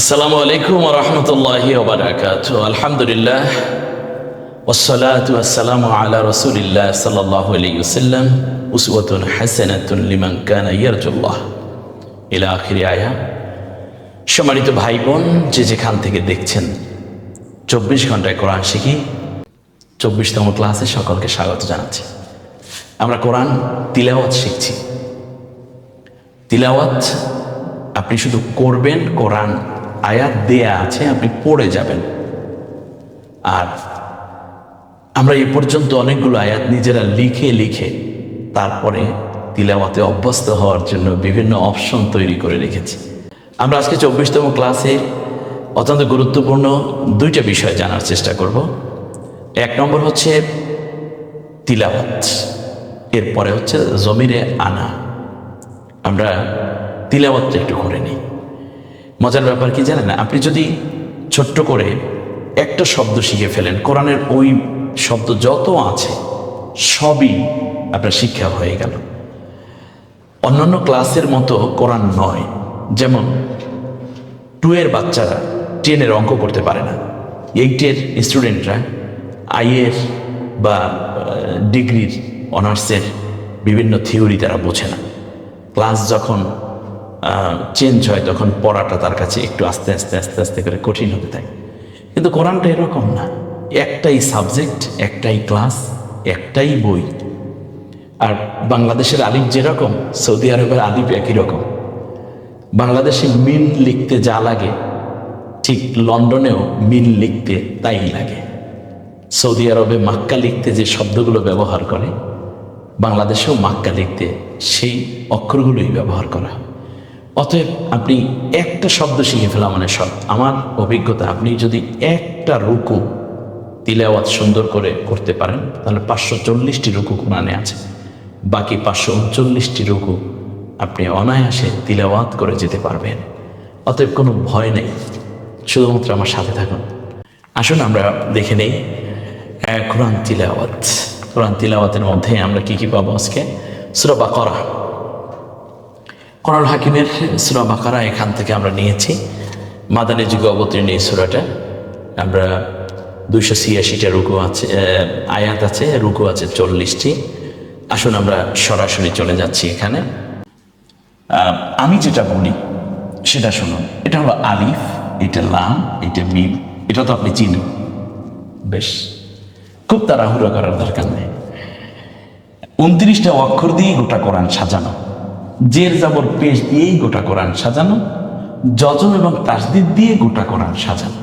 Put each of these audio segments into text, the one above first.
আসসালামু আলাইকুম ওয়া রাহমাতুল্লাহি ওয়া বারাকাতুহু। আলহামদুলিল্লাহ ওয়াসসালাতু ওয়াসসালামু আলা রাসূলিল্লাহ সাল্লাল্লাহু আলাইহি ওয়াসাল্লাম উসওয়াতুন হাসানাতুন লিমান কানা ইয়ারজুল্লাহ ইলা আখিরি আয়া। সম্মানিত ভাই বোন, যে যেখান থেকে দেখছেন 24 ঘন্টায় কোরআন শিখি 24তম ক্লাসে সকলকে স্বাগত জানাচ্ছি। আমরা কোরআন তিলাওয়াত শিখছি। তিলাওয়াত আপনি শুধু করবেন, কোরআন আয়াত দেয়া আছে, আপনি পড়ে যাবেন। আর আমরা এ পর্যন্ত অনেকগুলো আয়াত নিজেরা লিখে লিখে তারপরে তিলাওয়াতে অভ্যস্ত হওয়ার জন্য বিভিন্ন অপশন তৈরি করে রেখেছি। আমরা আজকে 24তম ক্লাসে অত্যন্ত গুরুত্বপূর্ণ দুইটা বিষয় জানার চেষ্টা করব। এক নম্বর হচ্ছে তিলাওয়াত, এরপরে হচ্ছে জমিরে আনা। আমরা তিলাওয়াতটা একটু করে নিই। মজার ব্যাপার কি জানেন, আপনি যদি ছোট্ট করে একটা শব্দ শিখে ফেলেন, কোরআনের ওই শব্দ যত আছে সবই আপনার শিক্ষা হয়ে গেল। অন্যান্য ক্লাসের মতো কোরআন নয়। যেমন 2 এর বাচ্চারা 10 এর অঙ্ক করতে পারে না, 8 এর স্টুডেন্টরা আইয়ের বা ডিগ্রির অনার্সের বিভিন্ন থিওরি তারা বোঝে না। ক্লাস যখন চেঞ্জ হয় তখন পড়াটা তার কাছে একটু আস্তে আস্তে আস্তে আস্তে করে কঠিন হতে থাকে। কিন্তু কোরআনটা এরকম না, একটাই সাবজেক্ট, একটাই ক্লাস, একটাই বই। আর বাংলাদেশের আলিফ যেরকম, সৌদি আরবের আলিফ একই রকম। বাংলাদেশে মিন লিখতে যা লাগে ঠিক লন্ডনেও মিন লিখতে তাই লাগে। সৌদি আরবে মাক্কা লিখতে যে শব্দগুলো ব্যবহার করে, বাংলাদেশেও মাক্কা লিখতে সেই অক্ষরগুলোই ব্যবহার করা। অতএব আপনি একটা শব্দ শিখে ফেলা মানে সব। আমার অভিজ্ঞতা, আপনি যদি একটা রুকু তিলাওয়াত সুন্দর করে করতে পারেন তাহলে 540টি রুকু কোরআনে আছে। বাকি 539টি রুকু আপনি অনায়াসে তিলাওয়াত করে যেতে পারবেন। অতএব কোনো ভয় নেই, শুধুমাত্র আমার সাথে থাকুন। আসুন আমরা দেখে নেই কোরআন তিলাওয়াত। কোরআন তিলাওয়াতের মধ্যে আমরা কি কি পাবো আজকে? সূরা বাকারা, কোরআনুল হাকিমের সূরা বাকারা, এখান থেকে আমরা নিয়েছি। মাদানী যুগে অবতীর্ণ এই সূরাটা। আমরা 286টা রুকু আছে, আয়াত আছে, রুকু আছে 40টি। আসুন আমরা সরাসরি চলে যাচ্ছি এখানে। আমি যেটা বলি সেটা শুনুন। এটা হলো আলিফ, এটা লাম, এটা মিম। এটা তো আপনি চিনেন, বেশ, খুব তাড়াহুড়ো করার দরকার নেই। 29টা অক্ষর দিয়ে গোটা কোরআন সাজানো, জের জাবর পেশ দিয়েই গোটা কোরআন সাজানো, যজম এবং তাসদীদ দিয়ে গোটা কোরআন সাজানো।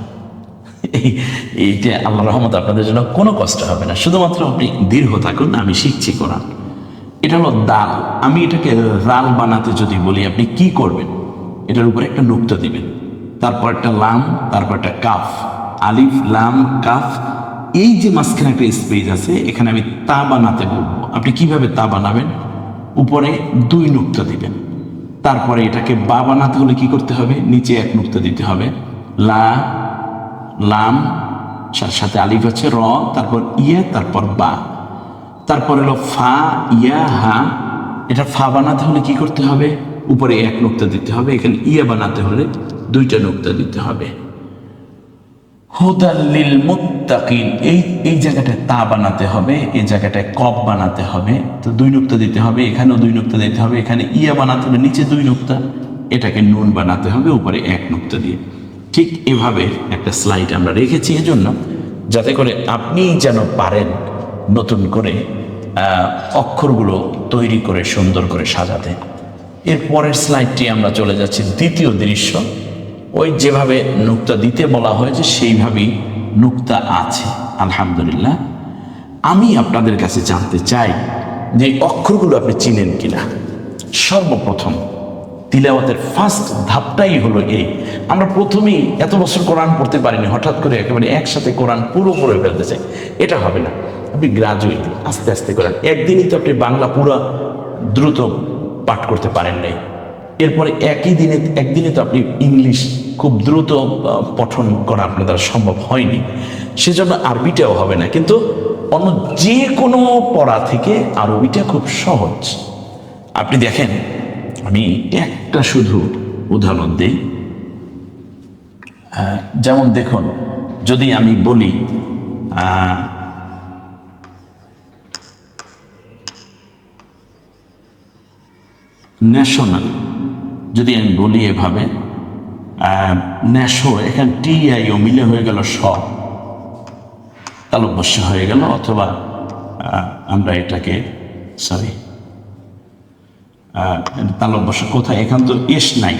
এইটা আল্লাহ রহমত আপনাদের জন্য কোনো কষ্ট হবে না, শুধুমাত্র আপনি দীর্ঘ থাকুন। আমি শিখছি কোরআন। এটা হলো দাল। আমি এটাকে রাল বানাতে যদি বলি, আপনি কি করবেন? এটার উপরে একটা নুক্তা দিবেন, তারপর একটা লাম, তারপর একটা কাফ। আলিফ লাম কাফ, এই যে মাঝখানে একটা স্পেস আছে, এখানে আমি তা বানাতে বলবো। আপনি কিভাবে তা বানাবেন? উপরে 2 নুক্তা দিবেন। তারপরে এটাকে বা বানাতে হলে কি করতে হবে? নিচে 1 নুক্তা দিতে হবে। লা, লাম, সাথে আলিফ আছে, র, তারপর ইয়া, তারপর বা, তারপর হলো ফা, ইয়া, হা। এটা ফা বানাতে হলে কি করতে হবে? উপরে 1 নুক্তা দিতে হবে। এখানে ইয়া বানাতে হলে 2টা নুক্তা দিতে হবে। হুদাল লিল মুত্তাকিন, এই জায়গাটায় তা বানাতে হবে, এই জায়গাটায় কফ বানাতে হবে, তো 2 নুক্তা দিতে হবে। এখানেও 2 নুক্তা দিতে হবে। এখানে ইয়া বানাতে হবে, নিচে 2 নুক্তা। এটাকে নুন বানাতে হবে, উপরে 1 নুক্তা দিয়ে। ঠিক এভাবে একটা স্লাইড আমরা রেখেছি এজন্য, যাতে করে আপনি যেন পারেন নতুন করে অক্ষরগুলো তৈরি করে সুন্দর করে সাজাতে। এর পরের স্লাইডটি আমরা চলে যাচ্ছি দ্বিতীয় দৃশ্য। ওই যেভাবে নুক্তা দিতে বলা হয়েছে সেইভাবেই নুক্তা আছে, আলহামদুলিল্লাহ। আমি আপনাদের কাছে জানতে চাই যে অক্ষরগুলো আপনি চিনেন কিনা। সর্বপ্রথম তিলাওয়াতের ফার্স্ট ধাপটাই হলো এই। আমরা প্রথমেই এত বছর কোরআন পড়তে পারিনি, হঠাৎ করে একেবারে একসাথে কোরআন পুরো পড়ে ফেলতে চাই, এটা হবে না। আপনি গ্রাজুয়েট, আস্তে আস্তে করেন। একদিনই তো আপনি বাংলা পুরো দ্রুত পাঠ করতে পারেন নাই। এরপরে একদিনে তো আপনি ইংলিশ খুব দ্রুত পঠন করা আপনার দ্বারা সম্ভব হয়নি, সেজন্য আরবিটাও হবে না। কিন্তু অন্য যে কোনো পড়া থেকে আরবিটা খুব সহজ। আপনি দেখেন, আমি একটা শুধু উদাহরণ দিই। যেমন দেখুন, যদি আমি বলি ন্যাশনাল, যদি আমি বলি এভাবে ন্যাশো, এখানে TIO মিলে হয়ে গেল স, তালব্য হয়ে গেল। অথবা আমরা এটাকে সরি তালব্য কোথায়, এখান তো এস নাই।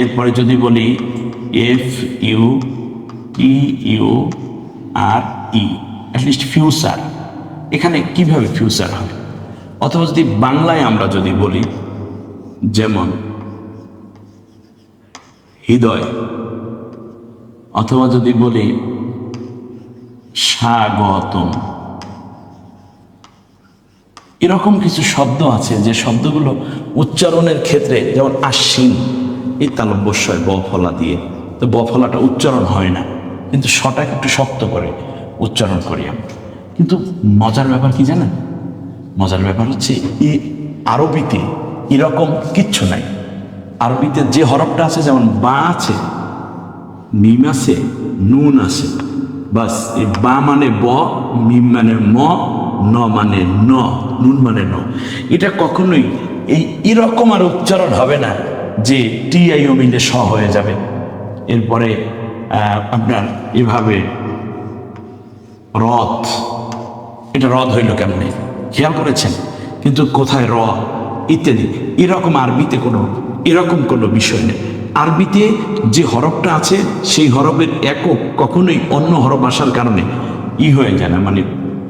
এরপরে যদি বলি FUTURE, অ্যাটলিস্ট ফিউচার, এখানে কিভাবে ফিউচার হবে? অথবা যদি বাংলায় আমরা যদি বলি, যেমন হৃদয়, অথবা যদি বলি স্বাগতম, এরকম কিছু শব্দ আছে যে শব্দগুলো উচ্চারণের ক্ষেত্রে, যেমন আশ্বিন, এই তালব্যস্বয় ব ফলা দিয়ে, তো ব ফলাটা উচ্চারণ হয় না, কিন্তু সটাকে একটু শক্ত করে উচ্চারণ করি আমরা। কিন্তু মজার ব্যাপার কি জানেন? মজার ব্যাপার হচ্ছে এই আরবিতে এরকম কিচ্ছু নাই। আরবিতে যে হরফটা আছে, যেমন বা আছে, মিম আছে, নুন আছে, বাস। এই বা মানে ব, মিম মানে ম, ন মানে ন, নুন মানে ন। এটা কখনোই এরকম আর উচ্চারণ হবে না যে TIO মিলে স হয়ে যাবে। এরপরে আপনার এভাবে রথ, এটা রথ হইল কেমনে, খেয়াল করেছেন? কিন্তু কোথায় র ইত্যাদি, এরকম আরবিতে এরকম কোনো বিষয় নেই। আরবিতে যে হরফটা আছে সেই হরফের একক কখনোই অন্য হরফ আসার কারণে হয়ে যায় না, মানে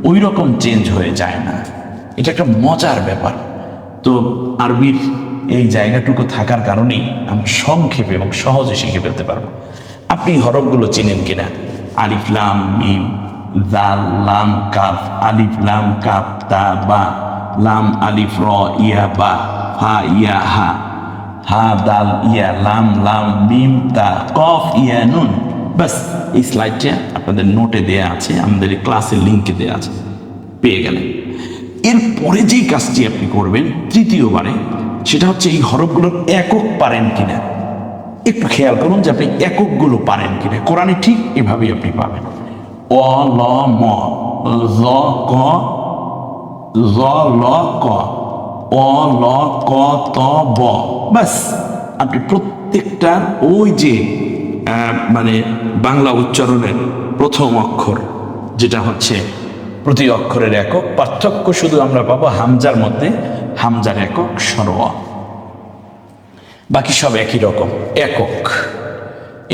ওই রকম চেঞ্জ হয়ে যায় না। এটা একটা মজার ব্যাপার। তো আরবির এই জায়গাটুকু থাকার কারণেই আমরা সংক্ষেপে এবং সহজে শিখে ফেলতে পারবো। আপনি হরফগুলো চিনেন কিনা? আলিফ লাম মিম, দাল লাম কাফ, আলিফ লাম কাফ তা বা, লাম আলিফ র ইয়া বা, হা ইয়া হা, হা দাল ইয়া, লাম লাম মিম তা, কফ ইয়া নুন। বাস, এই স্লাইডটা আপনাদের নোটে দেয়া আছে, আমাদের ক্লাসের লিঙ্কে দেয়া আছে, পেয়ে গেলেন। এরপরে যেই কাজটি আপনি করবেন তৃতীয়বারে, সেটা হচ্ছে এই হরফগুলোর একক পারেন কিনা। একটু খেয়াল করুন যে আপনি এককগুলো পারেন কিনা। কোরআনে ঠিক এভাবেই আপনি পাবেন। অ ল ম, জ ক, জ ল ক, অ ল ক ত ব। বাস, আপনি প্রত্যেকটা ওই যে মানে বাংলা উচ্চারণের প্রথম অক্ষর, যেটা হচ্ছে প্রতি অক্ষরের একক, পার্থক্য শুধু আমরা পাবো হামজার মধ্যে, হামজার একক স্বর, বাকি সব একই রকম একক।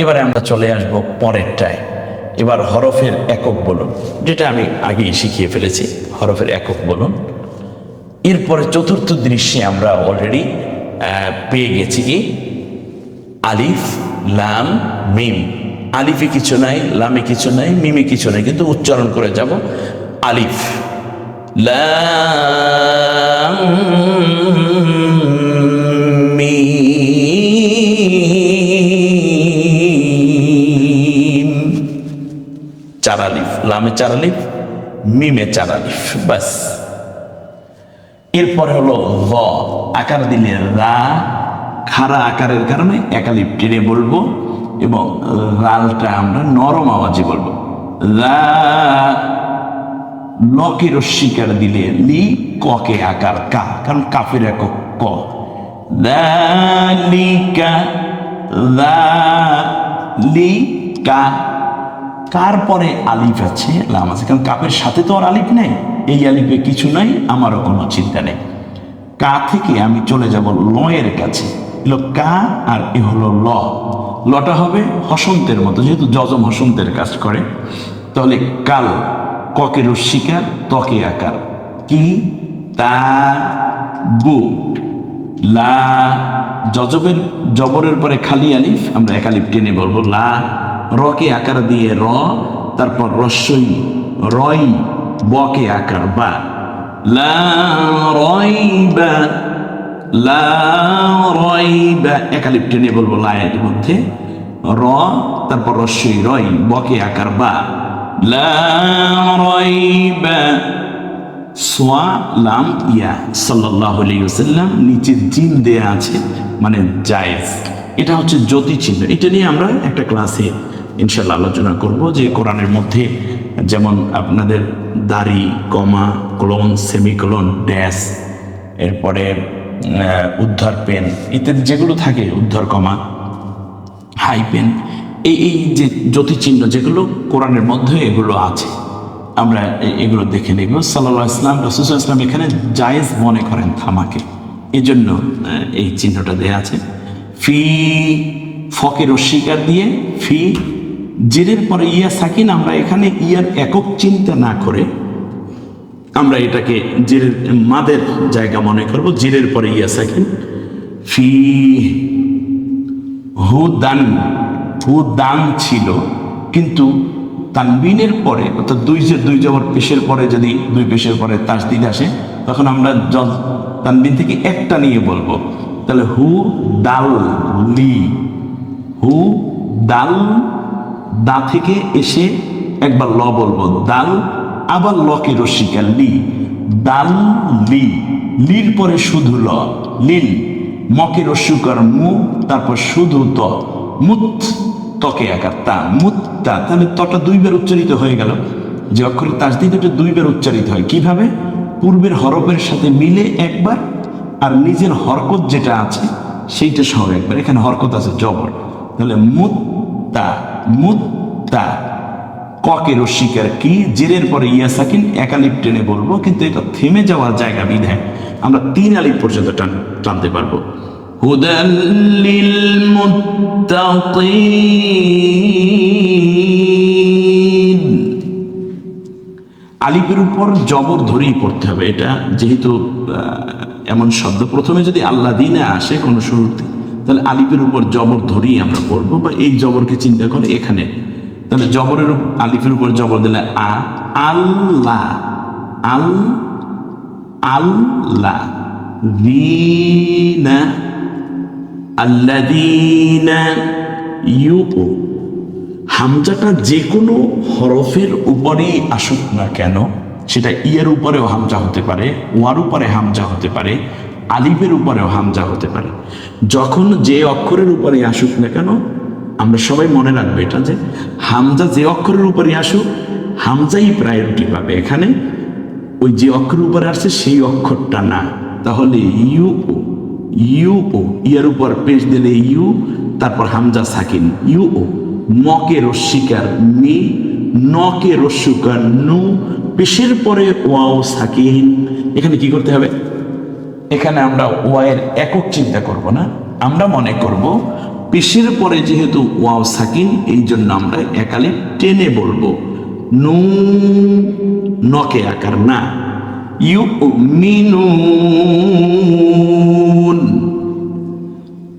এবারে আমরা চলে আসব পরেরটায়। এবার হরফের একক বলুন, যেটা আমি আগেই শিখিয়ে ফেলেছি, হরফের একক বলুন। এরপরে চতুর্থ দৃশ্যে আমরা অলরেডি পেয়ে গেছি কি আলিফ লাম মিম। আলিফে কিছু নাই, লামে কিছু নাই, মিমে কিছু নাই, কিন্তু উচ্চারণ করে যাব আলিফ লাম মিম, চার আলিফ, লামে চার আলিফ, মিমে চার আলিফ, বাস। এরপরে হলো র, আকার দিলে রা, খাড়া আকারের কারণে এক আলিফ টেনে বলবো এবং রালটা আমরা নরম আওয়াজে বলবো। রা, লকে রস্বীকার দিলে লি, ককে আকার কা, কারণ কাফের একক ক। দালিকা, দালিকা, কার পরে আলিফ আছে, লাম আছে, কারণ কাফের সাথে তো আর আলিফ নেই, এই আলিফে কিছু নাই, আমারও কোনো চিন্তা নেই। কা থেকে আমি চলে যাব লয়ের কাছে, এলো কা আর এ হলো ল। লটা হবে হসন্তের মতো, যেহেতু যজম হসন্তের কাজ করে, তাহলে কাল, ককে রস্বীকার, তকে আকার, কি তা বু, লা, যজবের জবরের পরে খালি আলিফ, আমরা এক আলিফ টেনে বলবো লা, রকে আকার দিয়ে র, তারপর রস্বই রই, বকে আকার বা, লা রইবা, লা রইবা, এক আলিফ টেনে বলবো লায়ের মধ্যে র, তারপর রস্বই রই, বকে আকার বা, লা রইবা, সোয়া লাম ইয়া, সাল্লাল্লাহু আলাইহি ওয়াসাল্লাম, নিচে জিম দেয়া আছে, মানে জায়েজ। এটা হচ্ছে জ্যোতি চিহ্ন। এটা নিয়ে আমরা একটা ক্লাসে ইনশাল্লাহ আলোচনা করব যে কোরআনের মধ্যে যেমন আপনাদের দাড়ি, কমা, কোলন, সেমিকোলন, ড্যাশ, এরপরে উদ্ধার পেন ইত্যাদি যেগুলো থাকে, উদ্ধার কমা, হাই পেন, এই যে জ্যোতি চিহ্ন যেগুলো কোরআনের মধ্যে এগুলো আছে, আমরা এগুলো দেখে নেব। সাল্লাল্লাহু আলাইহি ওয়াসাল্লাম, রাসূল সাল্লাল্লাহু আলাইহি ওয়াসাল্লাম এখানে জায়েজ মনে করেন থামাকে, এই জন্য এই চিহ্নটা দেয়া আছে। ফি, ফকে রস্বীকার দিয়ে ফি, জেরের পরে ইয়া সাকিন, আমরা এখানে ইয়ার একক চিন্তা না করে আমরা এটাকে জেরের মাদের জায়গা মনে করব, জেরের পরে ইয়া সাকিন। ফি হুদান, হুদান ছিল, কিন্তু তানবিনের পরে অর্থাৎ দুই জবর পেশের পরে যদি দুই পেশের পরে তাসদিদ আসে তখন আমরা তানবিন থেকে একটা নিয়ে বলবো, তাহলে হু দাল লি, হু দাল, দা থেকে এসে একবার ল বলবো, দাল, আবার লকে রস্বীকার লি, দাল লি, লির পরে শুধু ল, লিল, মকে রস্যুকার মু, তারপর শুধু ত, মুত, তকে আকার তা, মুত্তা, তাহলে তটা দুইবার উচ্চারিত হয়ে গেল। যে অক্ষরের তাসদিদ এটা দুইবার উচ্চারিত হয়, কিভাবে? পূর্বের হরফের সাথে মিলে একবার, আর নিজের হরকত যেটা আছে সেইটা সহ একবার। এখানে হরকত আছে জবর, তাহলে মুত্তা, মুত্তা, ককে রস্বীকার কি, জেরের পরে ইয়া সাকিন, একালিপ টেনে বলবো, কিন্তু এটা থেমে যাওয়ার জায়গা বিধায় আমরা 3 আলিফ পর্যন্ত টানতে পারবো। হুদাল লিল মুত্তাকিন, আলিফের উপর জবর ধরেই পড়তে হবে। এটা যেহেতু এমন শব্দ, প্রথমে যদি আল্লাযীনা আসে কোনো শুরুতে, তাহলে আলিফের উপর জবর ধরেই আমরা পড়বো, বা এই জবরকে চিন্তা করে এখানে, তাহলে জবরের আলিফের উপর জবর দিলে আ, আল্লাহ, আল, আল্লাহ, দীনা, আল্লাযীনা, ইউ, হামজাটা যে কোনো হরফের উপরেই আসুক না কেন, সেটা ইয়ের উপরেও হামজা হতে পারে, ওয়ার উপরে হামজা হতে পারে, আলিফের উপরেও হামজা হতে পারে। যখন যে অক্ষরের উপরে আসুক না কেন, আমরা সবাই মনে রাখবো এটা, যে হামজা যে অক্ষরের উপরে আসুক হামজাই প্রায়োরিটি পাবে। এখানে ওই যে অক্ষরের উপরে আসছে সেই অক্ষরটা না, তাহলে ইউ, ইউ, ইয়ার উপর পেশ দিলে ইউ, তারপর হামজা সাকিন, ইউ, মকে রস্বীকার মি, নকে রস্যুকার নু, পেশের পরে ওয়াও সাকিন। এখানে কি করতে হবে? এখানে আমরা ওয়ায়ের একক চিন্তা করব না, আমরা মনে করব পেশের পরে যেহেতু ওয়াও সাকিন, এই জন্য আমরা একালিফ টেনে বলবো, নু, নকে আকার না, ইউ মিনুন,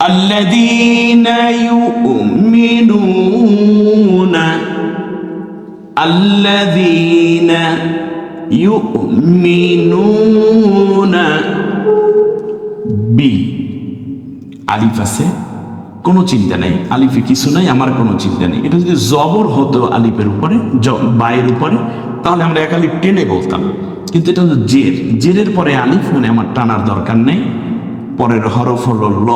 আল্লাযীনা ইউমিনুনা, আল্লাযীনা ইউমিনুনা, বি, আলিফ আছে, কোনো চিন্তা নেই, আলিফে কিছু নাই, আমার কোনো চিন্তা নেই। এটা যদি জবর হতো আলিফের উপরে, বায়ের উপরে, তাহলে আমরা এক আলিফ টেনে বলতাম, কিন্তু এটা হলো জের, জেরের পরে আলিফ, মানে আমার টানার দরকার নেই। পরের হরফ হলো ল,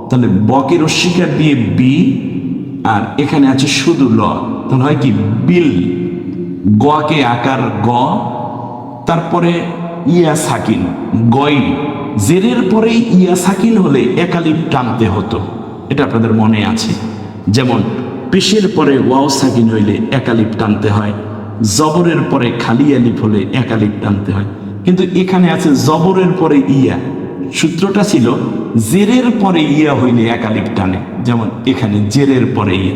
তাহলে বকে রস্বীকার দিয়ে বি, আর এখানে আছে শুধু ল, তাহলে হয় কি বিল, গকে আকার গ, তারপরে ইয়া সাকিন, গই, জেরের পরে ইয়া সাকিন হলে একালিফ টানতে হতো, এটা আপনাদের মনে আছে। যেমন পেশের পরে ওয়াও সাকিন হইলে একালিফ টানতে হয়, জবরের পরে খালি আলিফ হলে একালিফ টানতে হয়, কিন্তু এখানে আছে জবরের পরে ইয়া। সূত্রটা ছিল জেরের পরে ইয়া হইলে একালিফ টানে, যেমন এখানে জেরের পরে ইয়া,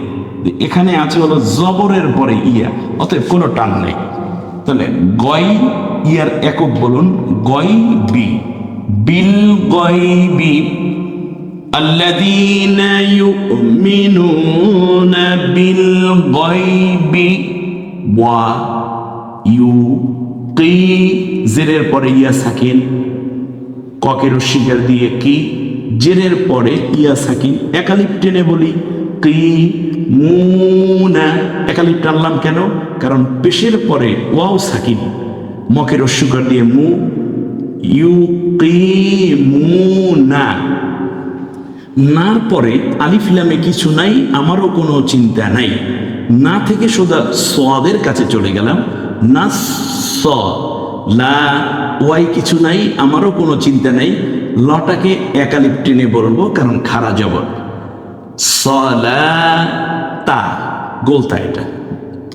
এখানে আছে হলো জবরের পরে ইয়া, অতএব কোনো টান নেই। তাহলে গয়, ইয়ার একক বলুন, গয় বি, বিল গয়বি, আল্লাযীনা ইউমিনুনা বিল গয়বি, ওয়া ইউ কি, জেরের পরে ইয়া সাকিন, ককে রস্বীকার দিয়ে কি, জেরের পরে ইয়া সাকিন, একালিফ টেনে বলি কি, মুনা, একালিফ টানলাম কেন? কারণ পেশের পরে ওয়াও সাকিন, মকে রস্যুকার দিয়ে মু, ইউকিমুনা, নার পরে আলিফ লামে কিছু নাই, আমারও কোনো চিন্তা নাই। না থেকে সোজা সদের কাছে চলে গেলাম, না স লা, ওয়াই কিছু নাই, আমারও কোনো চিন্তা নাই। লটাকে একালিপ টেনে বলবো কারণ খাড়া জবর। সলাতা, গোলতা এটা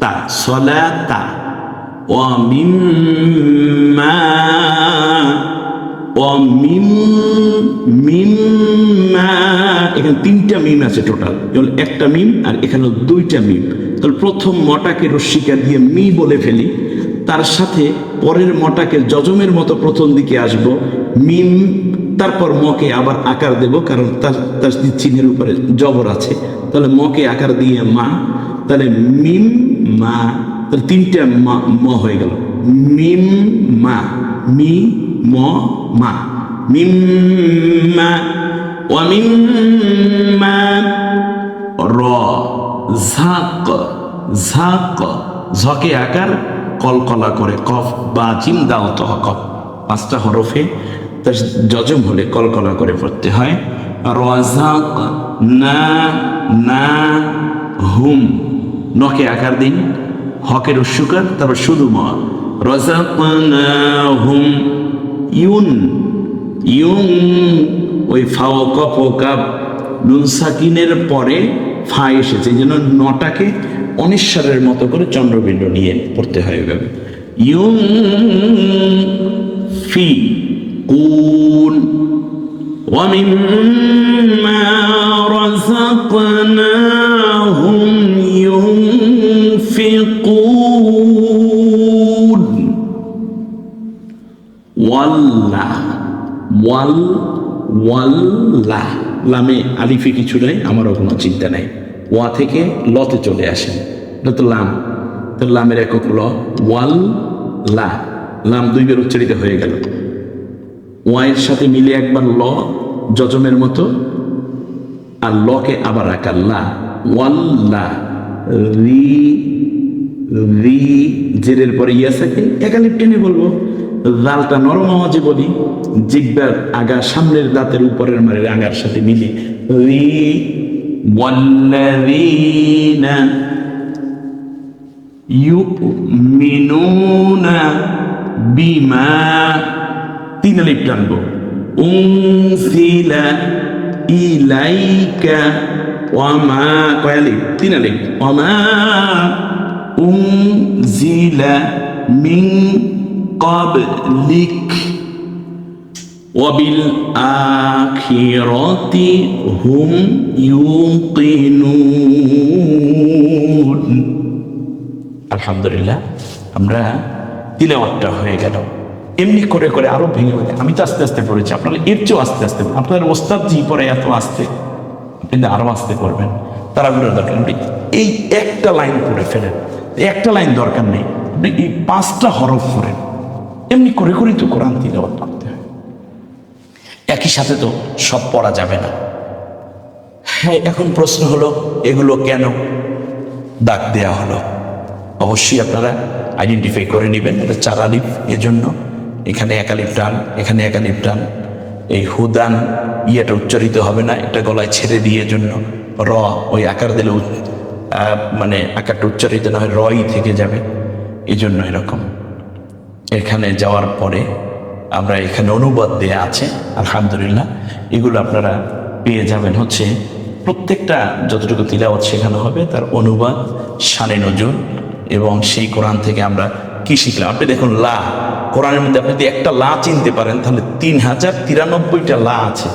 তা, সলাতা। অমিম্মা, মিম্মা, এখানে 3টা মিম আছে টোটাল, একটা মিম আর এখানে 2টা মিম। তাহলে প্রথম মটাকে রস্মিকা দিয়ে মি বলে ফেলি, তার সাথে পরের মটাকে যজমের মতো প্রথম দিকে আসব মিম, তারপর মকে আবার আকার দেব কারণ তার চিহ্নের উপরে জবর আছে। তাহলে মকে আকার দিয়ে মা, তাহলে মিম মা, তাহলে 3টা ম হয়ে গেল। মিম মা, মি ম মা, মিম্মা। ওয়ামিম্মা, র, ঝাক, ঝাক, ঝকে আকার কলকলা করে কফ বা জিম দাও তহ কফ, 5টা হরফে তার যজম হলে কলকলা করে পড়তে হয়। রাযাক না, না হুম, নকে আকার দিন, হকের উস্যুকার, তারপর শুধু ম, রাযাকনাহুম। ইউন, ইউন, ওই ফাও কফ কাপ নুন সাকিনের পরে ফা এসেছে, এই জন্য নটাকে অনিশ্বারের মতো করে চন্দ্রবিন্দু নিয়ে পড়তে হয় এভাবে। ইউন ফি কুন, وَمِمَّا رَزَقْنَاهُمْ يُنْفِقُونَ। ওয়াল্লা, ওয়াল, ওয়াল্লা, লামে আলিফে কিছু নাই, আমারও কোনো চিন্তা নাই। ওয়া থেকে লতে চলে আসেন, এটা তো লাম, তো লামের একক ল, ওয়াল লা, লাম 2 বার উচ্চারিত হয়ে গেল। ওয়াইয়ের সাথে মিলে একবার ল যজমের মতো, আর লকে আবার আকার লা, ওয়াল্লা। রি, রি, জেরের পরে ইয়া সাকিন একালিপ টেনে বলবো। দালটা নরম আওয়াজে বলি, জিহ্বার আগা সামনের দাঁতের উপরের মারের আগার সাথে মিলে। রি, ওয়াল্লাযীনা ইউমিনুনা বিমা, 3 আলিফ টানবো। উনজিলা ইলাইকা, ওয়ামা, কয় আলিফ? 3 আলিফ। ওয়ামা উনজিলা মিন ক্বাবলিক ওয়াবিল আখিরাতি হুম ইউকিনুন। আলহামদুলিল্লাহ, আমরা তিলাওয়াতটা হয়ে গেল। এমনি করে করে আরো ভেঙে ভেঙে, আমি তো আস্তে আস্তে পড়েছি, আপনারা এর চেয়েও আস্তে আস্তে, আপনার ওস্তাদ জি পরে এত আস্তে, আপনি আরো আস্তে করবেন, তারা দরকার নেই। এই একটা লাইন পড়ে ফেলেন, একটা লাইন দরকার নেই, আপনি এই 5টা হরফ পড়েন। এমনি করে করেই তো কোরআন তিলাওয়াত করতে হয়, একই সাথে তো সব পড়া যাবে না। হ্যাঁ, এখন প্রশ্ন হলো এগুলো কেন দাগ দেয়া হলো? অবশ্যই আপনারা আইডেন্টিফাই করে নেবেন, এটা 4 আলিফ, এজন্য এখানে 1 আলিফ টান, এখানে 1 আলিফ টান। এই হুদান ইয়েটা উচ্চারিত হবে না, এটা গলায় ছেড়ে দিয়ে জন্য র, ওই আকার দিলে মানে আকারটা উচ্চারিত না হয়, রই থেকে যাবে, এই জন্য এরকম। এখানে যাওয়ার পরে আমরা এখানে অনুবাদ দেয়া আছে, আলহামদুলিল্লাহ, এগুলো আপনারা পেয়ে যাবেন। হচ্ছে প্রত্যেকটা যতটুকু তিলাওয়াত শেখানো হবে তার অনুবাদ, শানে নজুল, এবং সেই কোরআন থেকে আমরা কি শিখলাম। আপনি দেখুন লা, কোরআনের মধ্যে আপনি যদি একটা লা চিনতে পারেন তাহলে 3093টা লা আছে,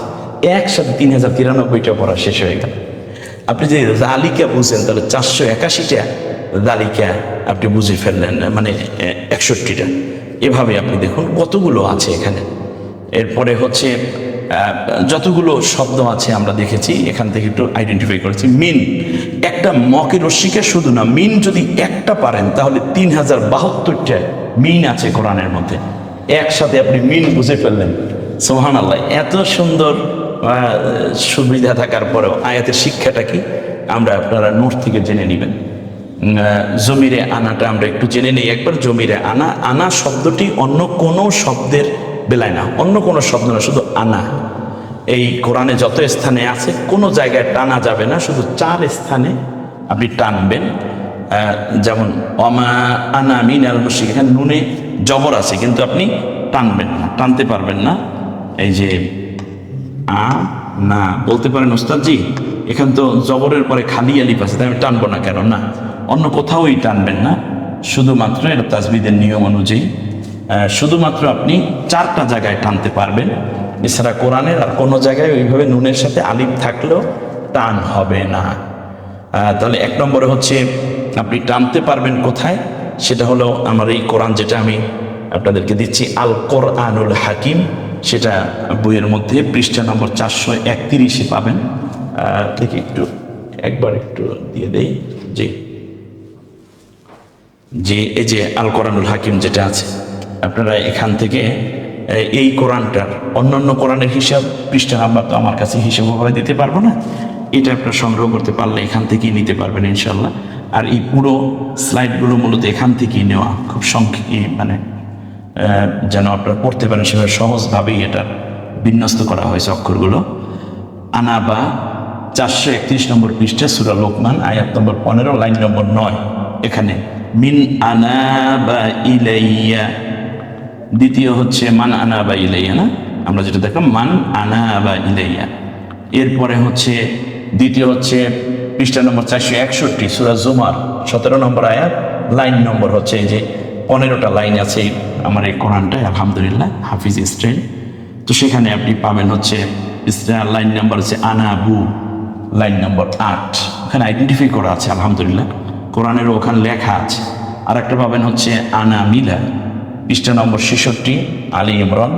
একসাথে 3093টা পড়া শেষ হয়ে গেল। আপনি যে জালিকা বুঝেন তাহলে 481টা জালিকা আপনি বুঝে ফেললেন, মানে 61টা। এভাবে আপনি দেখুন কতগুলো আছে এখানে। এরপরে হচ্ছে যতগুলো শব্দ আছে আমরা দেখেছি, এখান থেকে একটু আইডেন্টিফাই করেছি। মিন, একটা মকে রস্মিকা শুধু না, মিন যদি একটা পারেন তাহলে 3072টা মিন আছে কোরআনের মধ্যে, একসাথে আপনি মিন বুঝে ফেললেন। সুবহানাল্লাহ, এত সুন্দর সুবিধা থাকার পরেও আয়াতের শিক্ষাটা কি আমরা আপনারা নোট থেকে জেনে নেবেন। জমিরে আনাটা আমরা একটু জেনে নিই একবার। জমিরে আনা, আনা শব্দটি অন্য কোনো শব্দের বেলায় না, অন্য কোনো শব্দ না, শুধু আনা। এই কোরআনে যত স্থানে আছে কোনো জায়গায় টানা যাবে না, শুধু 4 স্থানে আপনি টানবেন। যেমন অমা আনা মিনাল মুশরিকিন, এখানে নুনে জবর আছে কিন্তু আপনি টানবেন না, টানতে পারবেন না। এই যে না বলতে পারেন ওস্তাদজি এখান তো জবরের পরে খালি আলিফ আছে, তাই আমি টানবো না কেন? না, অন্য কোথাওই টানবেন না, শুধুমাত্র এটা তাজবিদের নিয়ম অনুযায়ী শুধুমাত্র আপনি 4টা জায়গায় টানতে পারবেন। এছাড়া কোরআনের আর কোনো জায়গায় ওইভাবে নুনের সাথে আলিফ থাকলেও টান হবে না। তাহলে 1 নম্বরে হচ্ছে আপনি টানতে পারবেন কোথায়, সেটা হলো আমার এই কোরআন যেটা আমি আপনাদেরকে দিচ্ছি আল কোরআনুল হাকিম, সেটা বইয়ের মধ্যে পৃষ্ঠা নম্বর 431-এ পাবেন। দেখি একবার একটু দিয়ে দেই। যে এই যে আল কোরআনুল হাকিম যেটা আছে, আপনারা এখান থেকে এই কোরআনটার অন্যান্য কোরআনের হিসাব পৃষ্ঠা নাম্বার তো আমার কাছে হিসাবভাবে দিতে পারবো না, এটা আপনারা সংগ্রহ করতে পারলে এখান থেকেই নিতে পারবেন ইনশাল্লাহ। আর এই পুরো স্লাইডগুলো মূলত এখান থেকেই নেওয়া, খুব মানে যেন আপনারা পড়তে পারেন সেভাবে সহজভাবেই এটা বিন্যস্ত করা হয়েছে অক্ষরগুলো। আনাবা 431 নম্বর পৃষ্ঠা সূরা লোকমান আয়াত নম্বর 15 লাইন নম্বর 9, এখানে মিন আনাবা ইলাইয়া, দ্বিতীয় হচ্ছে মান আনাবা ইলাইয়া, না আমরা যেটা দেখলাম মান আনাবা ইলাইয়া। এরপরে হচ্ছে দ্বিতীয় হচ্ছে পৃষ্ঠা নম্বর 461 সূরা জুমার 17 নম্বর আয়াত, লাইন নম্বর হচ্ছে এই যে 15টা লাইন আছে আমার এই কোরআনটায়, আলহামদুলিল্লাহ হাফিজ স্ট্রেন। তো সেখানে আপনি পাবেন হচ্ছে লাইন নাম্বার হচ্ছে আনাবু, লাইন নম্বর 8, ওখানে আইডেন্টিফাই করা আছে আলহামদুলিল্লাহ, কোরআনেরও ওখানে লেখা আছে। আর একটা পাবেন হচ্ছে আনা মিলা, পৃষ্ঠা নম্বর 66 আলী ইমরান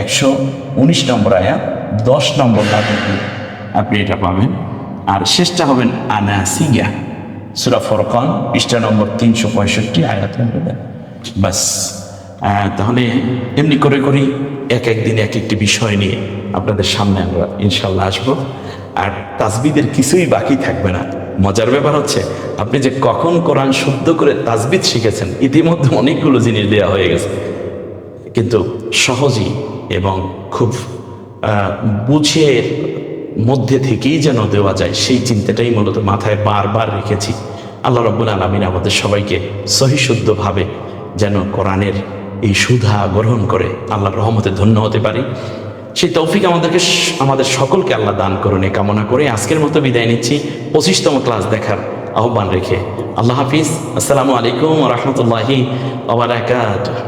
119 নম্বর আয়াত 10 নম্বর লাইনে আপনি এটা পাবেন। আর শেষটা হবেন আনা সিগা, সূরা ফুরকান পৃষ্ঠা নম্বর 365 আয়াত নম্বর। বাস, তাহলে এমনি করে করি এক দিন এক একটি বিষয় নিয়ে আপনাদের সামনে আমরা ইনশাল্লাহ আসবো। আর তাসবিদের কিছুই বাকি থাকবে না। মজার ব্যাপার হচ্ছে আপনি যে কখন কোরআন শুদ্ধ করে তাসবিদ শিখেছেন, ইতিমধ্যে অনেকগুলো জিনিস দেওয়া হয়ে গেছে, কিন্তু সহজেই এবং খুব বুঝের মধ্যে থেকেই যেন দেওয়া যায় সেই চিন্তাটাই মূলত মাথায় বারবার রেখেছি। আল্লাহ রাব্বুল আলামিন আমাদের সবাইকে সহিশুদ্ধভাবে যেন কোরআনের এই সুধা গ্রহণ করে আল্লাহর রহমতে ধন্য হতে পারি, সেই তৌফিক আমাদের সকলকে আল্লাহ দান করুন এই কামনা করে আজকের মতো বিদায় নিচ্ছি 25তম ক্লাস দেখার আহ্বান রেখে। আল্লাহ হাফিজ, আসসালামু আলাইকুম ওয়া রাহমাতুল্লাহি ওয়া বারাকাতুহু।